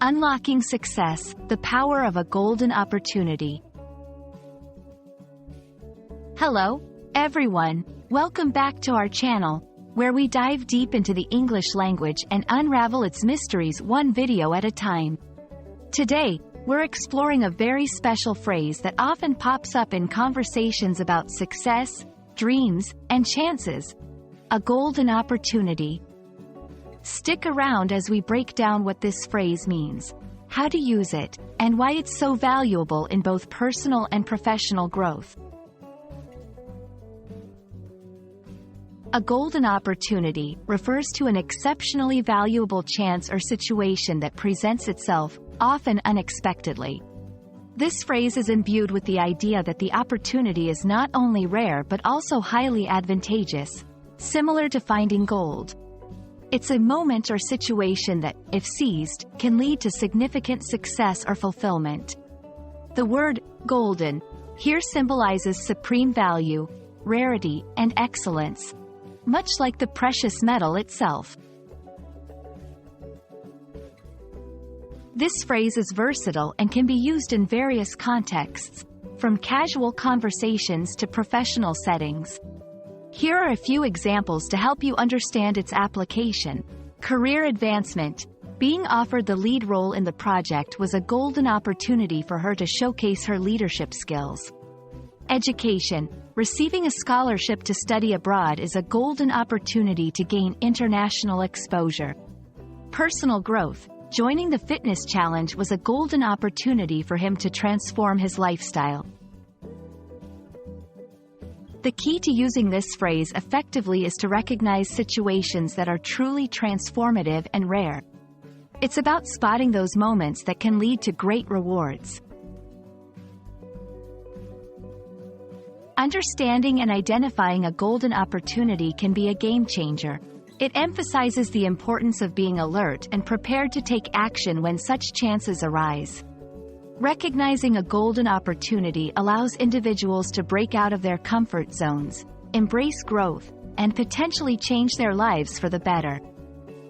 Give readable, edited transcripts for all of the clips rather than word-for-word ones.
Unlocking Success, the Power of a Golden Opportunity. Hello, everyone. Welcome back to our channel, where we dive deep into the English language and unravel its mysteries one video at a time. Today, we're exploring a very special phrase that often pops up in conversations about success, dreams, and chances: a golden opportunity. Stick around as we break down what this phrase means, how to use it, and why it's so valuable in both personal and professional growth. A golden opportunity refers to an exceptionally valuable chance or situation that presents itself, often unexpectedly. This phrase is imbued with the idea that the opportunity is not only rare but also highly advantageous, similar to finding gold. It's a moment or situation that, if seized, can lead to significant success or fulfillment. The word golden here symbolizes supreme value, rarity, and excellence, much like the precious metal itself. This phrase is versatile and can be used in various contexts, from casual conversations to professional settings. Here are a few examples to help you understand its application. Career advancement. Being offered the lead role in the project was a golden opportunity for her to showcase her leadership skills. Education. Receiving a scholarship to study abroad is a golden opportunity to gain international exposure. Personal growth. Joining the fitness challenge was a golden opportunity for him to transform his lifestyle. The key to using this phrase effectively is to recognize situations that are truly transformative and rare. It's about spotting those moments that can lead to great rewards. Understanding and identifying a golden opportunity can be a game changer. It emphasizes the importance of being alert and prepared to take action when such chances arise. Recognizing a golden opportunity allows individuals to break out of their comfort zones, embrace growth, and potentially change their lives for the better.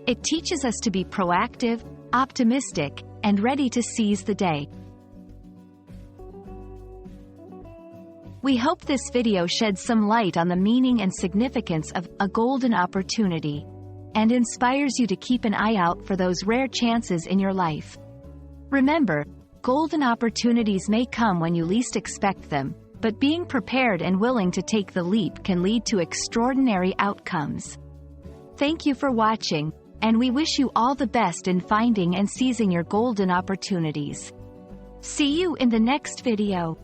It teaches us to be proactive, optimistic, and ready to seize the day. We hope this video sheds some light on the meaning and significance of a golden opportunity, and inspires you to keep an eye out for those rare chances in your life. Remember, golden opportunities may come when you least expect them, but being prepared and willing to take the leap can lead to extraordinary outcomes. Thank you for watching, and we wish you all the best in finding and seizing your golden opportunities. See you in the next video.